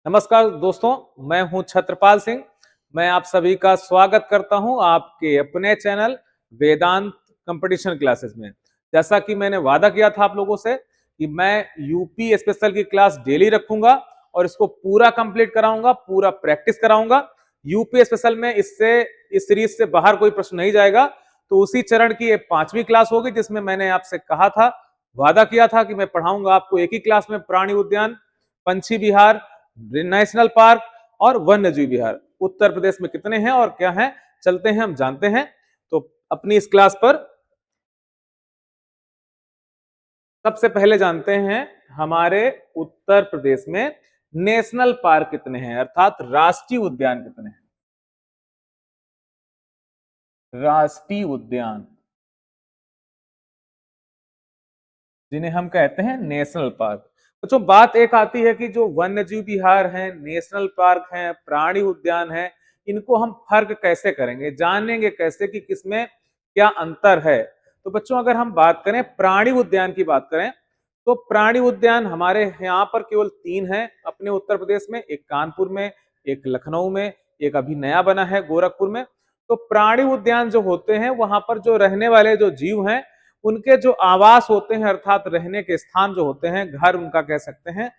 नमस्कार दोस्तों, मैं हूं छत्रपाल सिंह। मैं आप सभी का स्वागत करता हूं आपके अपने चैनल वेदांत कंपटीशन क्लासेस में। जैसा कि मैंने वादा किया था आप लोगों से कि मैं यूपी स्पेशल की क्लास डेली रखूंगा और इसको पूरा कंप्लीट कराऊंगा, पूरा प्रैक्टिस कराऊंगा। यूपी स्पेशल में इस सीरीज से बाहर कोई प्रश्न नहीं जाएगा। तो उसी चरण की ये 5वीं क्लास होगी जिसमें मैंने आपसे कहा था, वादा किया था कि मैं पढ़ाऊंगा आपको एक ही क्लास में प्राणी उद्यान, पंछी विहार, नेशनल पार्क और वन्य जीव विहार उत्तर प्रदेश में कितने हैं और क्या हैं, चलते हैं हम जानते हैं। तो अपनी इस क्लास पर सबसे पहले जानते हैं हमारे उत्तर प्रदेश में नेशनल पार्क कितने हैं, अर्थात राष्ट्रीय उद्यान कितने हैं। राष्ट्रीय उद्यान जिन्हें हम कहते हैं नेशनल पार्क। तो बात एक आती है कि जो वन्य जीव विहार है, नेशनल पार्क है, प्राणी उद्यान है, इनको हम फर्क कैसे करेंगे, जानेंगे कैसे कि किसमें क्या अंतर है। तो बच्चों अगर हम बात करें प्राणी उद्यान की बात करें तो प्राणी उद्यान हमारे यहाँ पर केवल 3 हैं अपने उत्तर प्रदेश में, एक कानपुर में, एक लखनऊ में, एक अभी नया बना है गोरखपुर में। तो प्राणी उद्यान जो होते हैं वहां पर जो रहने वाले जो जीव हैं उनके जो आवास होते हैं अर्थात रहने के स्थान जो होते हैं, घर उनका कह सकते हैं,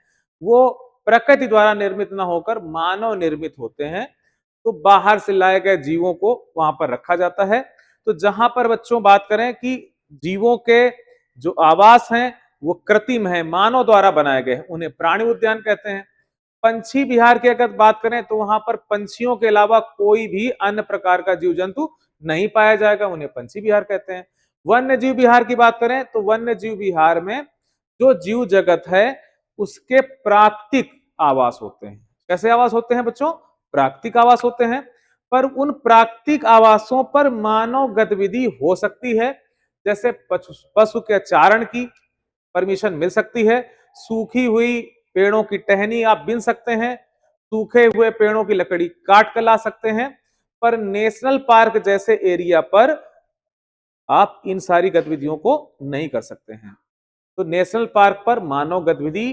वो प्रकृति द्वारा निर्मित ना होकर मानव निर्मित होते हैं। तो बाहर से लाए गए जीवों को वहां पर रखा जाता है। तो जहां पर बच्चों बात करें कि जीवों के जो आवास हैं वो कृत्रिम है, मानव द्वारा बनाए गए हैं, उन्हें प्राणी उद्यान कहते हैं। पंछी विहार की अगर बात करें तो वहां पर पंछियों के अलावा कोई भी अन्य प्रकार का जीव जंतु नहीं पाया जाएगा, उन्हें पंछी विहार कहते हैं। वन्य जीव विहार की बात करें तो वन्य जीव विहार में जो जीव जगत है उसके प्राकृतिक आवास होते हैं। कैसे आवास होते हैं बच्चों? प्राकृतिक आवास होते हैं। पर उन प्राकृतिक आवासों पर मानव गतिविधि हो सकती है, जैसे पशु के चारण की परमिशन मिल सकती है, सूखी हुई पेड़ों की टहनी आप बीन सकते हैं, सूखे हुए पेड़ों की लकड़ी काट कर ला सकते हैं। पर नेशनल पार्क जैसे एरिया पर आप इन सारी गतिविधियों को नहीं कर सकते हैं। तो नेशनल पार्क पर मानव गतिविधि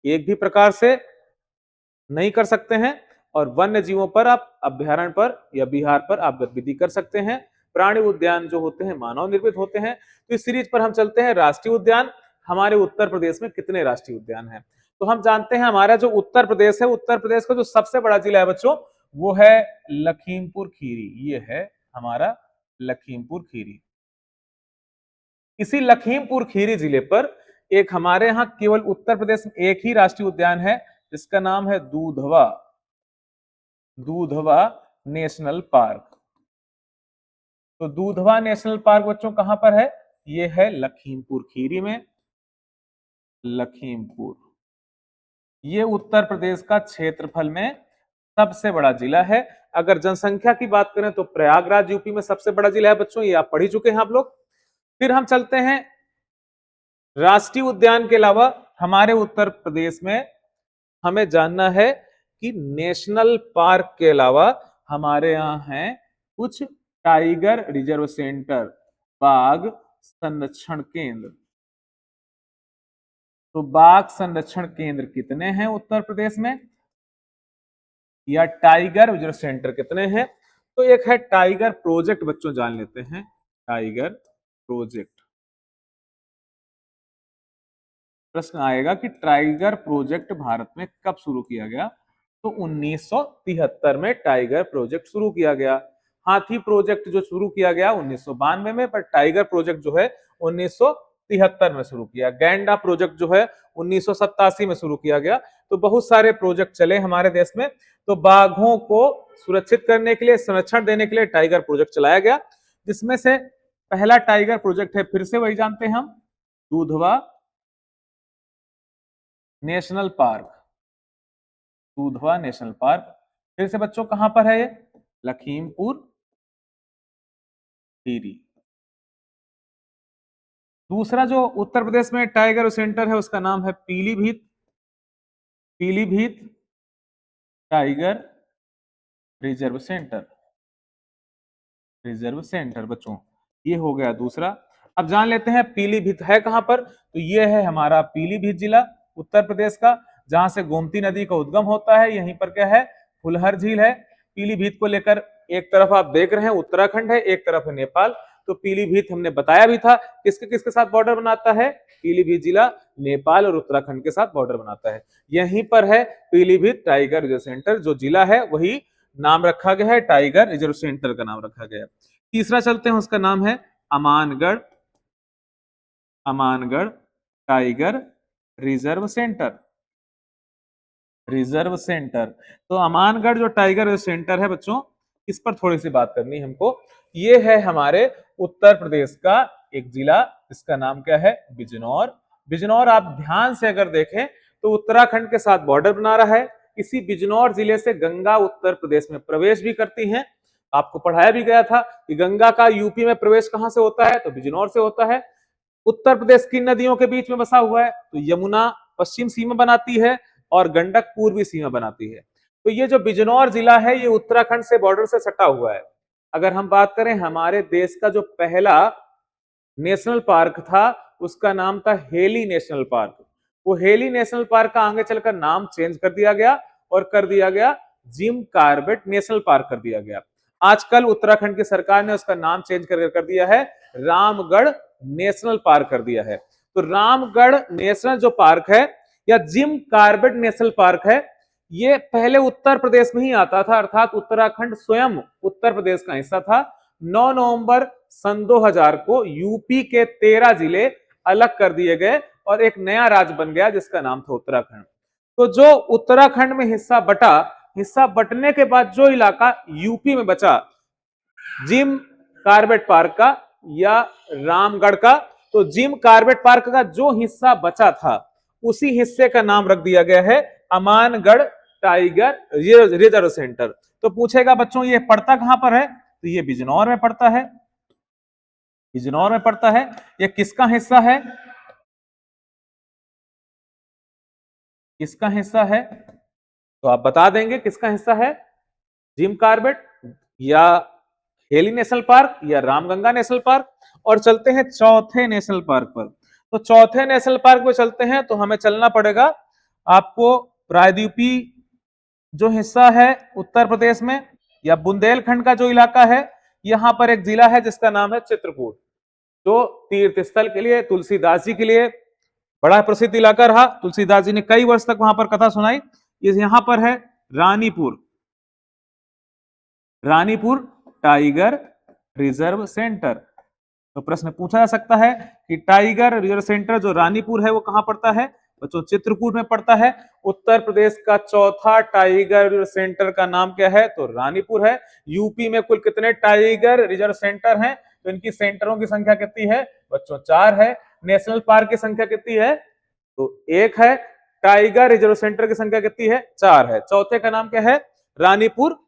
एक भी प्रकार से नहीं कर सकते हैं और वन्य जीवों पर आप अभ्यारण्य पर या बिहार पर आप गतिविधि कर सकते हैं। प्राणी उद्यान जो होते हैं मानव निर्मित होते हैं। तो इस सीरीज पर हम चलते हैं राष्ट्रीय उद्यान। हमारे उत्तर प्रदेश में कितने राष्ट्रीय उद्यान हैं? तो हम जानते हैं हमारा जो उत्तर प्रदेश है, उत्तर प्रदेश का जो सबसे बड़ा जिला है बच्चों वो है लखीमपुर खीरी। ये है हमारा लखीमपुर खीरी। इसी लखीमपुर खीरी जिले पर एक हमारे यहाँ केवल उत्तर प्रदेश में एक ही राष्ट्रीय उद्यान है जिसका नाम है दूधवा, दूधवा नेशनल पार्क। तो दूधवा नेशनल पार्क बच्चों कहां पर है? ये है लखीमपुर खीरी में। लखीमपुर ये उत्तर प्रदेश का क्षेत्रफल में सबसे बड़ा जिला है। अगर जनसंख्या की बात करें तो प्रयागराज यूपी में सबसे बड़ा जिला है बच्चों, ये आप पढ़ ही चुके हैं आप लोग। फिर हम चलते हैं राष्ट्रीय उद्यान के अलावा हमारे उत्तर प्रदेश में हमें जानना है कि नेशनल पार्क के अलावा हमारे यहाँ हैं कुछ टाइगर रिजर्व सेंटर, बाघ संरक्षण केंद्र। तो बाघ संरक्षण केंद्र कितने हैं उत्तर प्रदेश में, या टाइगर रिजर्व सेंटर कितने हैं? तो एक है टाइगर प्रोजेक्ट, बच्चों जान लेते हैं टाइगर प्रोजेक्ट। प्रश्न आएगा कि टाइगर प्रोजेक्ट भारत में कब शुरू किया गया? तो 1973 में टाइगर प्रोजेक्ट शुरू किया गया। हाथी प्रोजेक्ट जो शुरू किया गया 1992 में, पर टाइगर प्रोजेक्ट जो है 1973 में शुरू किया। गैंडा प्रोजेक्ट जो है 1987 में शुरू किया गया। तो बहुत सारे प्रोजेक्ट चले हमारे देश में। तो बाघों को सुरक्षित करने के लिए, संरक्षण देने के लिए टाइगर प्रोजेक्ट चलाया गया, जिसमें से पहला टाइगर प्रोजेक्ट है, फिर से वही जानते हैं हम, दूधवा नेशनल पार्क। दूधवा नेशनल पार्क फिर से बच्चों कहां पर है? ये लखीमपुर खीरी। दूसरा जो उत्तर प्रदेश में टाइगर सेंटर है उसका नाम है Pilibhit, Pilibhit tiger reserve centre, reserve centre बच्चों, ये हो गया दूसरा। अब जान लेते हैं पीलीभीत है कहां पर। तो ये है हमारा पीलीभीत जिला उत्तर प्रदेश का। जहां से गोमती नदी का उद्गम होता है। यहीं पर क्या है, फुलहर झील है। पीलीभीत को लेकर एक तरफ आप देख रहे हैं उत्तराखंड है, एक तरफ है नेपाल। तो पीलीभीत हमने बताया भी था किसके किसके साथ बॉर्डर बनाता है, पीलीभीत जिला नेपाल और उत्तराखंड के साथ बॉर्डर बनाता है। यहीं पर है पीलीभीत टाइगर रिजर्व सेंटर, जो जिला है वही नाम रखा गया है, टाइगर रिजर्व सेंटर का नाम रखा गया है। तीसरा चलते हैं, उसका नाम है Amangarh, Amangarh tiger reserve centre, reserve centre. तो अमानगढ़ जो टाइगर सेंटर है बच्चों, इस पर थोड़ी सी बात करनी है हमको। ये है हमारे उत्तर प्रदेश का एक जिला, इसका नाम क्या है, बिजनौर। बिजनौर आप ध्यान से अगर देखें तो उत्तराखंड के साथ बॉर्डर बना रहा है। इसी बिजनौर जिले से गंगा उत्तर प्रदेश में प्रवेश भी करती हैं। आपको पढ़ाया भी गया था कि गंगा का यूपी में प्रवेश कहां से होता है, तो बिजनौर से होता है। उत्तर प्रदेश किन नदियों के बीच में बसा हुआ है, तो यमुना पश्चिम सीमा बनाती है और गंडक पूर्वी सीमा बनाती है। तो ये जो बिजनौर जिला है ये उत्तराखंड से बॉर्डर से सटा हुआ है। अगर हम बात करें हमारे देश का जो पहला नेशनल पार्क था उसका नाम था हेली नेशनल पार्क। वो हेली नेशनल पार्क का आगे चलकर नाम चेंज कर दिया गया और कर दिया गया जिम कार्बेट नेशनल पार्क कर दिया गया। आजकल उत्तराखंड की सरकार ने उसका नाम चेंज कर दिया है, रामगढ़ नेशनल पार्क कर दिया है। तो रामगढ़ नेशनल जो पार्क है या जिम कार्बेट नेशनल पार्क है, ये पहले उत्तर प्रदेश में ही आता था, अर्थात उत्तराखंड स्वयं उत्तर प्रदेश का हिस्सा था। 9 नवंबर सन 2000 को यूपी के 13 जिले अलग कर दिए गए और एक नया राज्य बन गया जिसका नाम था उत्तराखंड। तो जो उत्तराखंड में हिस्सा बटा, हिस्सा बटने के बाद जो इलाका यूपी में बचा जिम कार्बेट पार्क का या रामगढ़ का, तो जिम कार्बेट पार्क का जो हिस्सा बचा था उसी हिस्से का नाम रख दिया गया है अमानगढ़ टाइगर रिजर्व सेंटर। तो पूछेगा बच्चों ये पड़ता कहां पर है, तो ये बिजनौर में पड़ता है, बिजनौर में पड़ता है। ये किसका हिस्सा है, किसका हिस्सा है, तो आप बता देंगे किसका हिस्सा है, जिम कार्बेट या हेली नेशनल पार्क या रामगंगा नेशनल पार्क। और चलते हैं चौथे नेशनल पार्क पर। तो चौथे नेशनल पार्क पर चलते हैं तो हमें चलना पड़ेगा आपको प्रायद्वीपी जो हिस्सा है उत्तर प्रदेश में या बुंदेलखंड का जो इलाका है, यहां पर एक जिला है जिसका नाम है चित्रकूट, जो तीर्थ स्थल के लिए तुलसीदास जी के लिए बड़ा प्रसिद्ध इलाका रहा। तुलसीदास जी ने कई वर्ष तक वहां पर कथा सुनाई। यहां पर है Ranipur, Ranipur tiger reserve centre. तो प्रश्न पूछा जा सकता है कि टाइगर रिजर्व सेंटर जो रानीपुर है वो कहां पड़ता है, बच्चों चित्रकूट में पड़ता है। उत्तर प्रदेश का चौथा टाइगर रिजर्व सेंटर का नाम क्या है, तो रानीपुर है। यूपी में कुल कितने टाइगर रिजर्व सेंटर हैं, तो इनकी सेंटरों की संख्या कितनी है बच्चों, 4 है। नेशनल पार्क की संख्या कितनी है, तो 1 है। टाइगर रिजर्व सेंटर की संख्या कितनी है, 4 है। चौथे का नाम क्या है, रानीपुर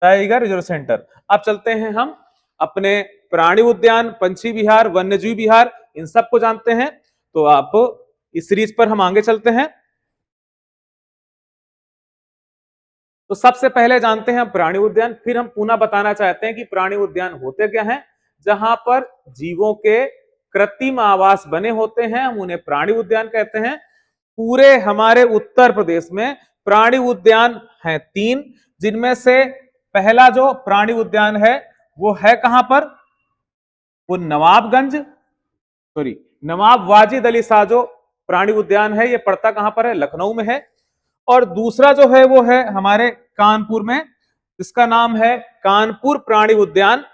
टाइगर रिजर्व सेंटर। अब चलते हैं हम अपने प्राणी उद्यान, पंछी विहार, वन्यजीव विहार, इन सबको जानते हैं। तो आप इस सीरीज पर हम आगे चलते हैं। तो सबसे पहले जानते हैं हम प्राणी उद्यान, फिर हम पुनः बताना चाहते हैं कि प्राणी उद्यान होते क्या हैं। जहां पर जीवों के कृत्रिम आवास बने होते हैं हम उन्हें प्राणी उद्यान कहते हैं। पूरे हमारे उत्तर प्रदेश में प्राणी उद्यान हैं 3, जिनमें से पहला जो प्राणी उद्यान है वो है कहां पर, वो नवाबगंज, सॉरी नवाब वाजिद अली शाह जो प्राणी उद्यान है ये पड़ता कहां पर है, लखनऊ में है। और दूसरा जो है वो है हमारे कानपुर में, इसका नाम है कानपुर प्राणी उद्यान।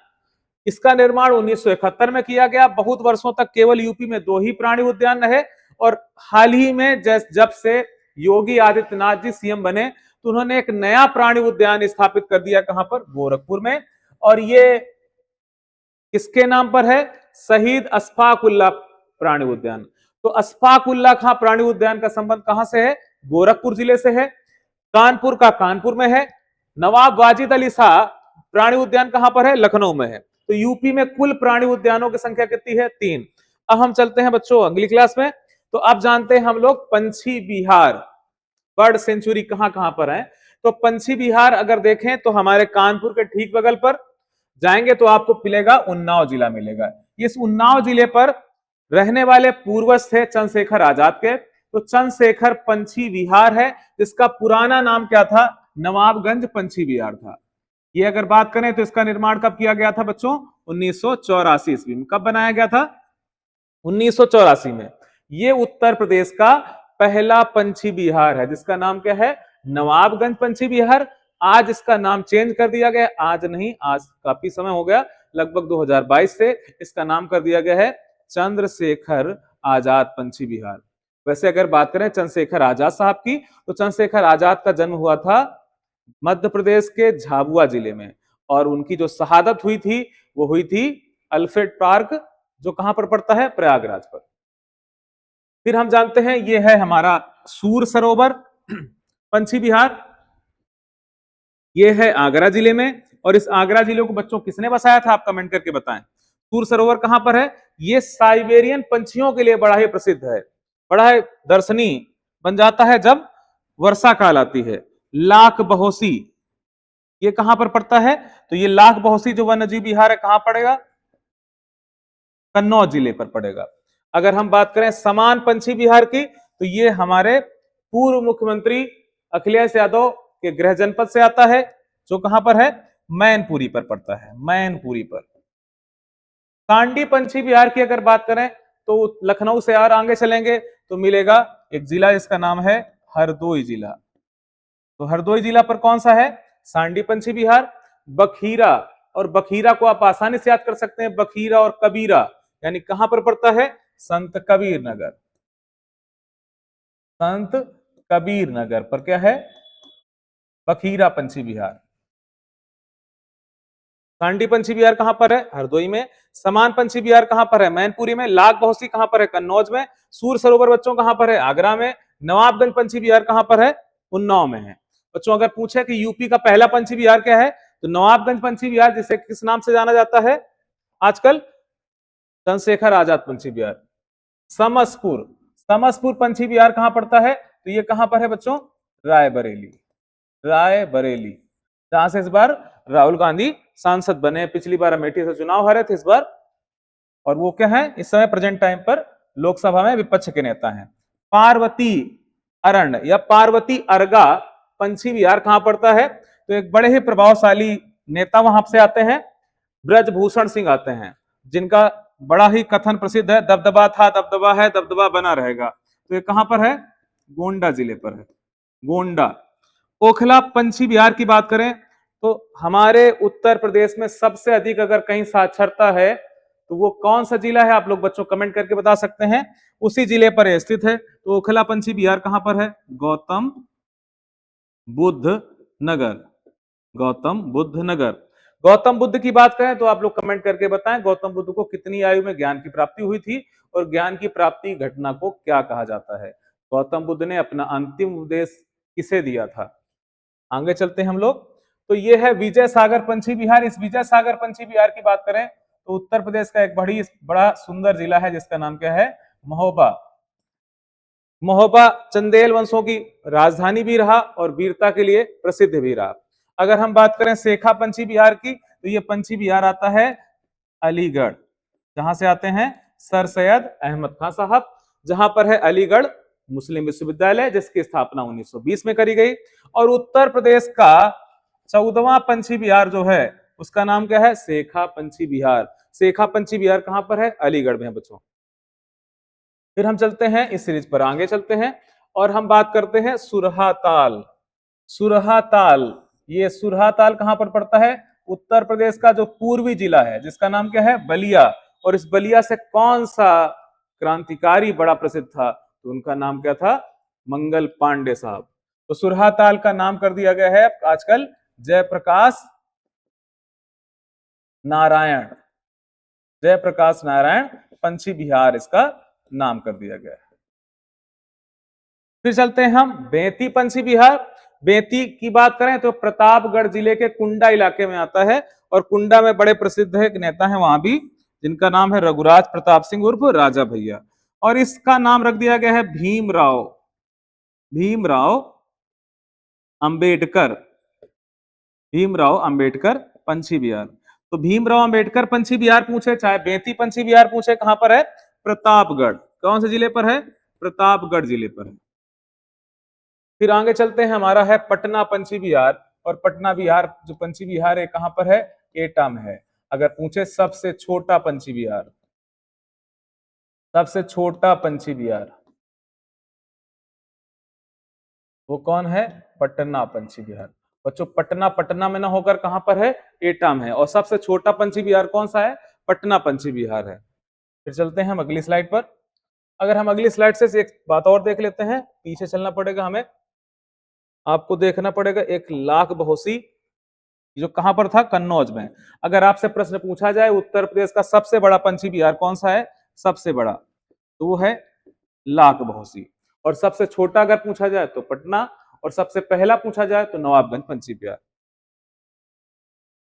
इसका निर्माण 1971 में किया गया। बहुत वर्षों तक केवल यूपी में 2 ही प्राणी उद्यान रहे और हाल ही में जब से योगी आदित्यनाथ जी सीएम बने तो उन्होंने एक नया प्राणी उद्यान स्थापित कर दिया, कहां पर, गोरखपुर में। और ये किसके नाम पर है, शहीद अशफाक उल्लाह प्राणी उद्यान। तो अशफाक उल्लाह खां प्राणी उद्यान का संबंध कहां से है, गोरखपुर जिले से है। कानपुर का कानपुर में है। नवाब वाजिद अली शाह प्राणी उद्यान कहां पर है, लखनऊ में है। तो यूपी में कुल प्राणी उद्यानों की संख्या कितनी है, 3। अब हम चलते हैं बच्चों अगली क्लास में। तो अब जानते हैं हम लोग पंछी विहार, बर्ड सेंचुरी कहां कहां पर है। तो पंछी विहार अगर देखें तो हमारे कानपुर के ठीक बगल पर जाएंगे तो आपको मिलेगा उन्नाव जिला मिलेगा। इस उन्नाव जिले पर रहने वाले पूर्वज थे चंद्रशेखर आजाद के। तो चंद्रशेखर पंछी विहार है, जिसका पुराना नाम क्या था? नवाबगंज पंछी विहार था। ये अगर बात करें तो इसका निर्माण कब किया गया था बच्चों? 1984 ईस्वी में। कब बनाया गया था? 1984 में। ये उत्तर प्रदेश का पहला पंछी विहार है, जिसका नाम क्या है? नवाबगंज पंछी विहार। आज इसका नाम चेंज कर दिया गया। आज नहीं, आज काफी समय हो गया, लगभग 2022 से इसका नाम कर दिया गया है चंद्रशेखर आजाद पंछी विहार। वैसे अगर बात करें चंद्रशेखर आजाद साहब की, तो चंद्रशेखर आजाद का जन्म हुआ था मध्य प्रदेश के झाबुआ जिले में, और उनकी जो शहादत हुई थी वो हुई थी अल्फ्रेड पार्क, जो कहां पर पड़ता है? प्रयागराज पर। फिर हम जानते हैं ये है हमारा सूर सरोवर पंछी विहार। ये है आगरा जिले में, और इस आगरा जिले को बच्चों किसने बसाया था? आप कमेंट करके बताएं। सूर सरोवर कहां पर है? ये साइबेरियन पंछियों के लिए बड़ा ही प्रसिद्ध है, बड़ा ही दर्शनीय बन जाता है जब वर्षा काल आती है। लाख बहोसी, ये कहां पर पड़ता है? तो ये लाख बहोसी जो वन्यजीव विहार है कहां पड़ेगा? कन्नौज जिले पर पड़ेगा। अगर हम बात करें समान पंछी विहार की, तो ये हमारे पूर्व मुख्यमंत्री अखिलेश यादव के गृह जनपद से आता है, जो कहां पर है? मैनपुरी पर पड़ता है, मैनपुरी पर। सांडी पंछी विहार की अगर बात करें तो लखनऊ से और आगे चलेंगे तो मिलेगा एक जिला, जिसका नाम है हरदोई जिला। तो हरदोई जिला पर कौन सा है? सांडी पंछी विहार। बखीरा, और बखीरा को आप आसानी से याद कर सकते हैं, बखीरा और कबीरा, यानी कहां पर पड़ता है? संत कबीर नगर। संत कबीर नगर पर क्या है? बखीरा पंछी विहार। सांडी पंछी विहार कहां पर है? हरदोई में। समान पंछी विहार कहां पर है? मैनपुरी में। लाख बहोसी कहां पर है? कन्नौज में। सूर सरोवर बच्चों कहां पर है? आगरा में। नवाबगंज पंछी विहार कहां पर है? उन्नाव में है। बच्चों अगर पूछे कि यूपी का पहला पंछी विहार क्या है, तो नवाबगंज पंछी विहार, जिसे किस नाम से जाना जाता है आजकल? चंद्रशेखर आजाद पंछी विहार। समसपुर, समसपुर पंछी विहार कहां पड़ता है? तो ये कहां पर है बच्चों? रायबरेली, रायबरेली, जहां से इस बार राहुल गांधी सांसद बने। पिछली बार अमेठी से चुनाव हारे थे, इस बार, और वो क्या है इस समय प्रेजेंट टाइम पर लोकसभा में विपक्ष के नेता हैं। पार्वती अरण्य या पार्वती अर्गा पंछी विहार कहां पड़ता है? तो एक बड़े ही प्रभावशाली नेता वहां से आते हैं, ब्रजभूषण सिंह आते हैं, जिनका बड़ा ही कथन प्रसिद्ध है, दबदबा था दबदबा है दबदबा बना रहेगा। तो ये कहां पर है? गोंडा जिले पर है, गोंडा। ओखला पंछी विहार की बात करें तो हमारे उत्तर प्रदेश में सबसे अधिक अगर कहीं साक्षरता है तो वो कौन सा जिला है? आप लोग बच्चों कमेंट करके बता सकते हैं। उसी जिले पर स्थित है। तो ओखला पंछी विहार कहां पर है? गौतम बुद्ध नगर, गौतम बुद्ध नगर। गौतम बुद्ध की बात करें तो आप लोग कमेंट करके बताएं, गौतम बुद्ध को कितनी आयु में ज्ञान की प्राप्ति हुई थी, और ज्ञान की प्राप्ति घटना को क्या कहा जाता है? गौतम बुद्ध ने अपना अंतिम उपदेश किसे दिया था? आगे चलते हैं हम लोग। तो ये है विजय सागर पंछी विहार। इस विजय सागर पंछी विहार की बात करें तो उत्तर प्रदेश का एक बड़ा सुंदर जिला है, जिसका नाम क्या है? महोबा। महोबा चंदेल वंशों की राजधानी भी रहा और वीरता के लिए प्रसिद्ध भी रहा। अगर हम बात करें शेखा पंछी विहार की, तो ये पंछी विहार आता है अलीगढ़। जहां से आते हैं? सर सैयद अहमद खान साहब, जहां पर है अलीगढ़ मुस्लिम विश्वविद्यालय, जिसकी स्थापना 1920 में करी गई। और उत्तर प्रदेश का 14वां पंछी विहार जो है उसका नाम क्या है? शेखा पंछी विहार। शेखा पंछी विहार कहां पर है? अलीगढ़ में है बच्चों। फिर हम चलते हैं इस सीरीज पर आगे चलते हैं, और हम बात करते हैं सुरहा ताल। सुरहा ताल, ये सुरहा ताल कहां पर पड़ता है? उत्तर प्रदेश का जो पूर्वी जिला है, जिसका नाम क्या है? बलिया। और इस बलिया से कौन सा क्रांतिकारी बड़ा प्रसिद्ध था? तो उनका नाम क्या था? मंगल पांडे साहब। तो सुरहा ताल का नाम कर दिया गया है आजकल जयप्रकाश नारायण, जयप्रकाश नारायण पंछी विहार इसका नाम कर दिया गया है। फिर चलते हैं हम बेंती पंछी विहार। बेंती की बात करें तो प्रतापगढ़ जिले के कुंडा इलाके में आता है, और कुंडा में बड़े प्रसिद्ध है एक नेता है वहां भी, जिनका नाम है रघुराज प्रताप सिंह उर्फ राजा भैया। और इसका नाम रख दिया गया है भीमराव, भीमराव अंबेडकर, भीमराव अंबेडकर पंछी विहार। तो भीमराव अंबेडकर पंछी विहार पूछे, चाहे बेंती पंछी विहार पूछे, कहां पर है? प्रतापगढ़। कौन से जिले पर है? प्रतापगढ़ जिले पर है। फिर आगे चलते हैं, हमारा है पटना पंची बिहार, और पटना बिहार जो पंची बिहार है कहां पर है, एटा में है। अगर पूछे सबसे छोटा पंची बिहार, सबसे छोटा पंची बिहार वो कौन है, पटना पंची बिहार। बच्चों पटना पटना में ना होकर कहां पर है, एटा में है। और सबसे छोटा पंची बिहार कौन सा है, पटना पंची बिहार है। फिर चलते हैं हम अगली स्लाइड पर। अगर हम अगली स्लाइड से एक बात और देख लेते हैं, पीछे चलना पड़ेगा हमें, आपको देखना पड़ेगा एक लाख बहोसी जो कहां पर था, कन्नौज में। अगर आपसे प्रश्न पूछा जाए उत्तर प्रदेश का सबसे बड़ा पंची बिहार कौन सा है, सबसे बड़ा तो वो है लाख बहोसी। और सबसे छोटा अगर पूछा जाए तो पटना, और सबसे पहला पूछा जाए तो नवाबगंज पंची बिहार।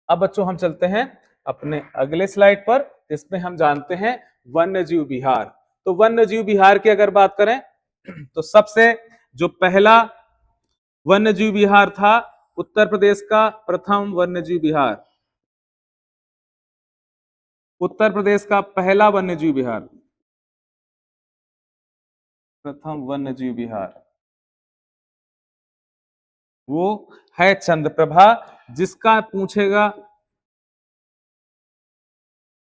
अब बच्चों हम चलते हैं अपने अगले स्लाइड पर, जिसमें हम जानते हैं वन्य जीव विहार। तो वन्य जीव विहार की अगर बात करें तो सबसे जो पहला वन्य जीव विहार था उत्तर प्रदेश का प्रथम वन्य जीव विहार, उत्तर प्रदेश का पहला वन्य जीव विहार, प्रथम वन्य जीव विहार वो है चंद्रप्रभा, जिसका पूछेगा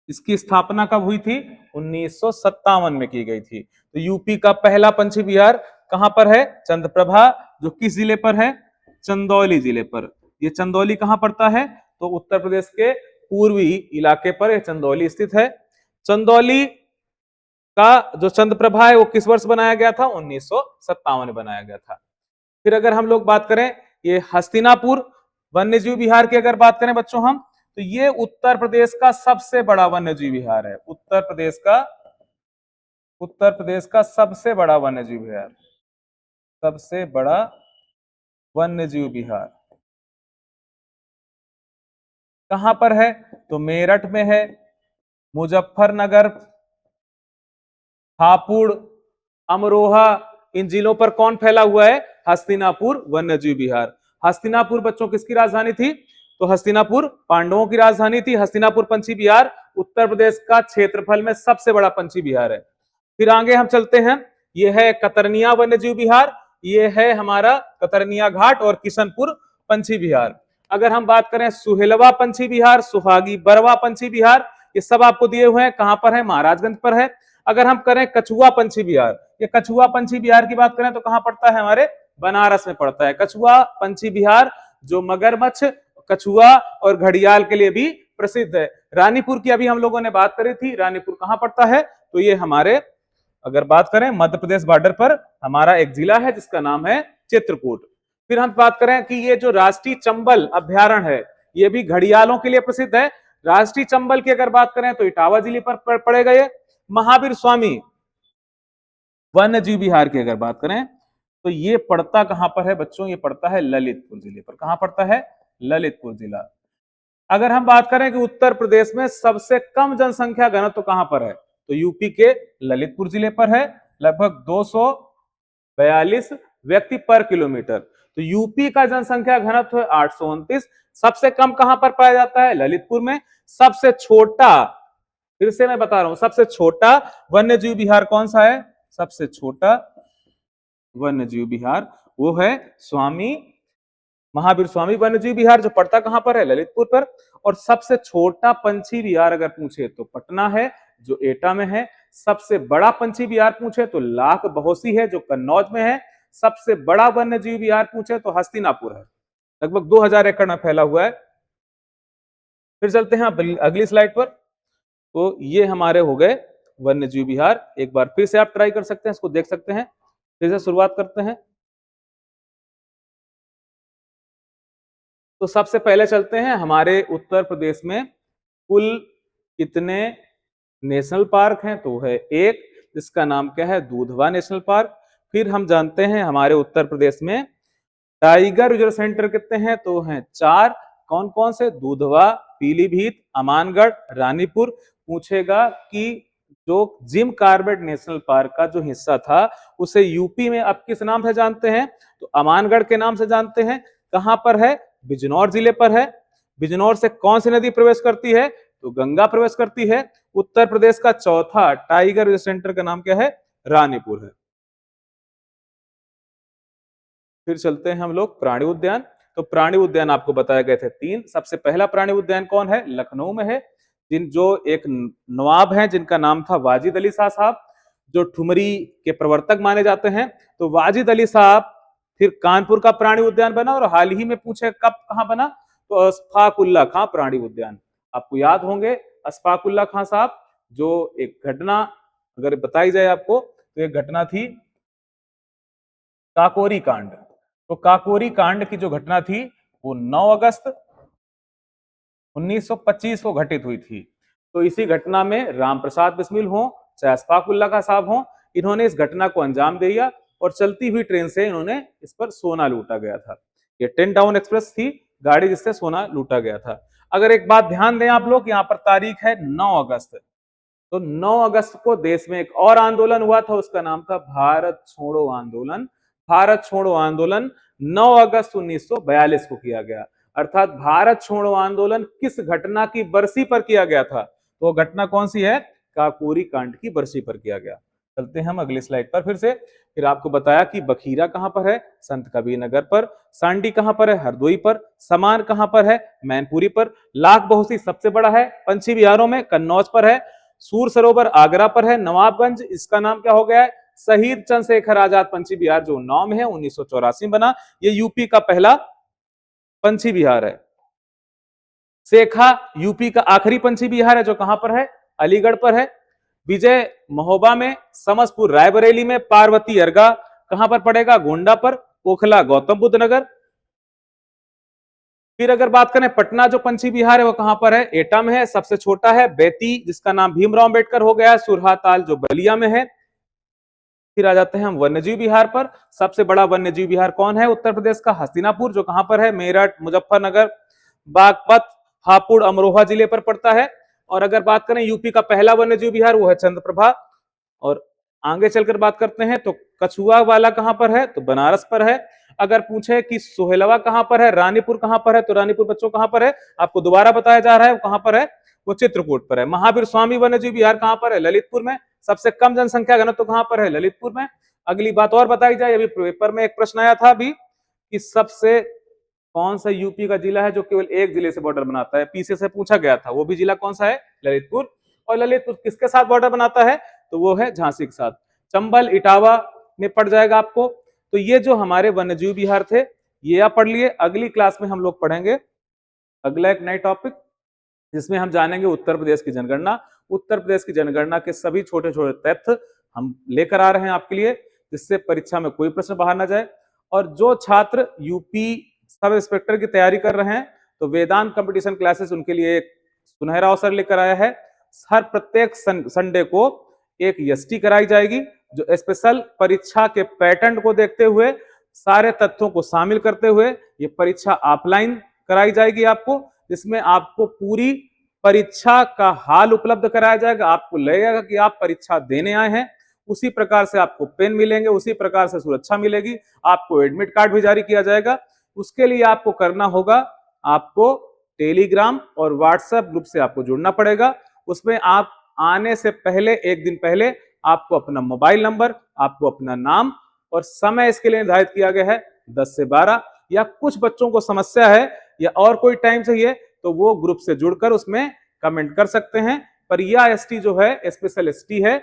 इसकी स्थापना कब हुई थी, 1957 में की गई थी। तो यूपी का पहला पंछी विहार कहां पर है, चंद्रप्रभा, जो किस जिले पर है, चंदौली जिले पर। ये चंदौली कहां पड़ता है, तो उत्तर प्रदेश के पूर्वी इलाके पर यह चंदौली स्थित है। चंदौली का जो चंद्रप्रभा है वो किस वर्ष बनाया गया था, 1957 में बनाया गया था। फिर अगर हम लोग बात करें ये हस्तिनापुर वन्य जीव विहार की अगर बात करें बच्चों हम, तो ये उत्तर प्रदेश का सबसे बड़ा वन्य जीव विहार है। उत्तर प्रदेश का सबसे बड़ा वन्य जीव विहार, सबसे बड़ा वन्य जीव विहार कहां पर है, तो मेरठ में है, मुजफ्फरनगर, हापुड़, अमरोहा, इन जिलों पर कौन फैला हुआ है, हस्तिनापुर वन्य जीव विहार। हस्तिनापुर बच्चों किसकी राजधानी थी, तो हस्तिनापुर पांडवों की राजधानी थी। हस्तिनापुर पंछी विहार उत्तर प्रदेश का क्षेत्रफल में सबसे बड़ा पंछी विहार है। फिर आगे हम चलते हैं, ये है कतरनिया वन्य जीव विहार, ये है हमारा कतरनिया घाट और किशनपुर पंछी विहार। अगर हम बात करें सुहेलवा पंछी विहार, सुहागी बरवा पंछी विहार, ये सब आपको दिए हुए हैं, कहां पर है, महाराजगंज पर है। अगर हम करें कछुआ पंछी विहार, ये कछुआ पंछी विहार की बात करें तो कहां पड़ता है, हमारे बनारस में पड़ता है। कछुआ पंछी विहार जो मगरमच्छ, कछुआ और घड़ियाल के लिए भी प्रसिद्ध है। रानीपुर की अभी हम लोगों ने बात करी थी, रानीपुर कहां पड़ता है, तो ये हमारे अगर बात करें मध्य प्रदेश बॉर्डर पर हमारा एक जिला है जिसका नाम है चित्रकूट। फिर हम बात करें कि ये जो राष्ट्रीय चंबल अभ्यारण्य है ये भी घड़ियालों के लिए प्रसिद्ध है। राष्ट्रीय चंबल की अगर बात करें तो इटावा जिले पर पड़ेगा ये। महावीर स्वामी वन्य जीव विहार की अगर बात करें तो ये पड़ता कहां पर है बच्चों, ये पड़ता है ललितपुर जिले पर। कहां पड़ता है, ललितपुर जिला। अगर हम बात करें कि उत्तर प्रदेश में सबसे कम जनसंख्या घनत्व कहां पर है, तो यूपी के ललितपुर जिले पर है, लगभग 242 व्यक्ति पर किलोमीटर। तो यूपी का जनसंख्या घनत्व है 829। सबसे कम कहां पर पाया जाता है, ललितपुर में। सबसे छोटा, फिर से मैं बता रहा हूं, सबसे छोटा वन्य जीव विहार कौन सा है, सबसे छोटा वन्य जीव विहार वो है स्वामी महावीर स्वामी वन्य जीव विहार, जो पड़ता कहां पर है, ललितपुर पर। और सबसे छोटा पंछी विहार अगर पूछे तो पटना है जो एटा में है। सबसे बड़ा पंछी विहार पूछे तो लाख बहोसी है जो कन्नौज में है। सबसे बड़ा वन्य जीव विहार पूछे तो हस्तिनापुर है, लगभग 2000 एकड़ में फैला हुआ है। फिर चलते हैं अगली स्लाइड पर। तो ये हमारे हो गए वन्य जीव विहार। एक बार फिर से आप ट्राई कर सकते हैं, इसको देख सकते हैं। फिर से शुरुआत करते हैं। तो सबसे पहले चलते हैं हमारे उत्तर प्रदेश में कुल कितने नेशनल पार्क हैं, तो है एक, जिसका नाम क्या है, दूधवा नेशनल पार्क। फिर हम जानते हैं हमारे उत्तर प्रदेश में टाइगर रिजर्व सेंटर कितने हैं, तो हैं 4। कौन कौन से, दूधवा, पीलीभीत, अमानगढ़, रानीपुर। पूछेगा कि जो जिम कार्बेट नेशनल पार्क का जो हिस्सा था उसे यूपी में अब किस नाम से जानते हैं, तो अमानगढ़ के नाम से जानते हैं। कहां पर है, बिजनौर जिले पर है। बिजनौर से कौन सी नदी प्रवेश करती है, तो गंगा प्रवेश करती है। उत्तर प्रदेश का चौथा टाइगर रिजर्व सेंटर का नाम क्या है, रानीपुर है। फिर चलते हैं हम लोग प्राणी उद्यान। तो प्राणी उद्यान आपको बताए गए थे 3। सबसे पहला प्राणी उद्यान कौन है? लखनऊ में है। जिन जो एक नवाब हैं जिनका नाम था वाजिद अली शाह साहब, जो ठुमरी के प्रवर्तक माने जाते हैं। तो वाजिद अली साहब, फिर कानपुर का प्राणी उद्यान बना, और हाल ही में पूछे कब कहां बना, तो अशफाक उल्ला खां प्राणी उद्यान। आपको याद होंगे अशफाक उल्ला खां साहब, जो एक घटना अगर बताई जाए आपको, तो एक घटना थी काकोरी कांड। तो काकोरी कांड की जो घटना थी वो 9 अगस्त 1925 को घटित हुई थी। तो इसी घटना में राम प्रसाद बिस्मिल हो चाहे अशफाक उल्ला खां साहब हो, इन्होंने इस घटना को अंजाम दिया और चलती हुई ट्रेन से इन्होंने इस पर सोना लूटा गया था। ये 10 टाउन एक्सप्रेस थी गाड़ी जिससे सोना लूटा गया था। अगर एक बात ध्यान दें आप लोग, यहाँ पर तारीख है 9 अगस्त। तो 9 अगस्त को देश में एक और आंदोलन हुआ था, उसका नाम था भारत छोड़ो आंदोलन। भारत छोड़ो आंदोलन 9 अगस्त 1942 को किया गया। अर्थात भारत छोड़ो आंदोलन किस घटना की बरसी पर किया गया था? तो वो घटना कौन सी है? काकोरी कांड की बरसी पर किया गया। चलते हैं हम अगली स्लाइड पर फिर से। फिर आपको बताया कि बखीरा कहां पर है? संत कबीर नगर पर। सांडी कहां पर है? हरदोई पर। समान कहां पर है? मैनपुरी पर। लाख बहुसी सबसे बड़ा है पंछी विहारों में, कन्नौज पर है। सूर सरोवर आगरा पर है। नवाबगंज, इसका नाम क्या हो गया है? शहीद चंद्रशेखर आजाद पंछी विहार, जो उन्नाव में है, 1984 में बना। ये यूपी का पहला पंछी विहार है। सेखा यूपी का आखिरी पंछी विहार है, जो कहां पर है? अलीगढ़ पर है। विजय महोबा में, समसपुर रायबरेली में, पार्वती अर्गा कहां पर पड़ेगा? गोंडा पर। ओखला गौतम बुद्ध नगर। फिर अगर बात करें पटना जो पंछी विहार है वो कहां पर है? एटा में है। सबसे छोटा है बेती, जिसका नाम भीमराव अंबेडकर हो गया है, सुरहाताल जो बलिया में है। फिर आ जाते हैं हम वन्यजीव विहार पर। सबसे बड़ा वन्यजीव विहार कौन है? उत्तर प्रदेश का हस्तिनापुर, जो कहां पर है? मेरठ, मुजफ्फरनगर, बागपत, हापुड़, अमरोहा जिले पर पड़ता है। और अगर बात करें यूपी का पहला वन्यजीव विहार, वो है चंद्रप्रभा। और आगे चलकर बात करते हैं तो कछुआ वाला कहां पर है? तो बनारस पर है। अगर पूछे कि सोहेलवा कहां पर है, रानीपुर कहां पर है, तो रानीपुर बच्चों कहां पर है? आपको दोबारा बताया जा रहा है वो कहां पर है? वो चित्रकूट पर है। महावीर स्वामी वन्यजीव विहार कहां पर है? ललितपुर में। सबसे कम जनसंख्या घनत्व कहां पर है? ललितपुर में। अगली बात और बताई जाए, अभी पेपर में एक प्रश्न आया था अभी कि सबसे कौन सा यूपी का जिला है जो केवल एक जिले से बॉर्डर बनाता है? पीछे से पूछा गया था, वो भी जिला कौन सा है? ललितपुर। और ललितपुर किसके साथ बॉर्डर बनाता है? तो वो है झांसी के साथ। चंबल इटावा में पड़ जाएगा आपको। तो ये जो हमारे वन्यजीव विहार थे ये आप पढ़ लिए। अगली क्लास में हम लोग पढ़ेंगे अगला एक नए टॉपिक, जिसमें हम जानेंगे उत्तर प्रदेश की जनगणना। उत्तर प्रदेश की जनगणना के सभी छोटे छोटे तथ्य हम लेकर आ रहे हैं आपके लिए, जिससे परीक्षा में कोई प्रश्न बाहर ना जाए। और जो छात्र यूपी सब इंस्पेक्टर की तैयारी कर रहे हैं, तो वेदांत कंपटीशन क्लासेस उनके लिए एक सुनहरा अवसर लेकर आया है। हर प्रत्येक संडे को एक एसटी कराई जाएगी, जो स्पेशल परीक्षा के पैटर्न को देखते हुए, सारे तथ्यों को शामिल करते हुए ये परीक्षा ऑफलाइन कराई जाएगी आपको, जिसमें आपको पूरी परीक्षा का हाल उपलब्ध कराया जाएगा। आपको लगेगा कि आप परीक्षा देने आए हैं। उसी प्रकार से आपको पेन मिलेंगे, उसी प्रकार से सुरक्षा मिलेगी। आपको एडमिट कार्ड भी जारी किया जाएगा। उसके लिए आपको करना होगा, आपको टेलीग्राम और व्हाट्सएप ग्रुप से आपको जुड़ना पड़ेगा। उसमें आप आने से पहले, एक दिन पहले, आपको अपना मोबाइल नंबर, आपको अपना नाम और समय इसके लिए निर्धारित किया गया है 10 से 12। या कुछ बच्चों को समस्या है या और कोई टाइम चाहिए तो वो ग्रुप से जुड़कर उसमें कमेंट कर सकते हैं। पर यह एसटी जो है स्पेशल एसटी है,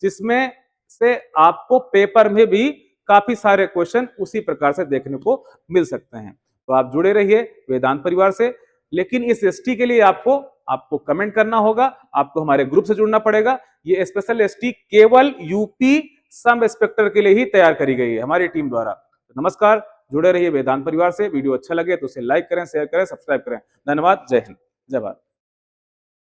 जिसमें से आपको पेपर में भी काफी सारे क्वेश्चन उसी प्रकार से देखने को मिल सकते हैं। तो आप जुड़े रहिए वेदांत परिवार से। लेकिन इस एसटी के लिए आपको आपको कमेंट करना होगा, आपको हमारे ग्रुप से जुड़ना पड़ेगा। ये स्पेशल एसटी केवल यूपी सब इंस्पेक्टर के लिए ही तैयार करी गई है हमारी टीम द्वारा। तो नमस्कार, जुड़े रहिए वेदांत परिवार से। वीडियो अच्छा लगे तो उसे लाइक करें, शेयर करें, सब्सक्राइब करें। धन्यवाद। जय हिंद, जय भारत।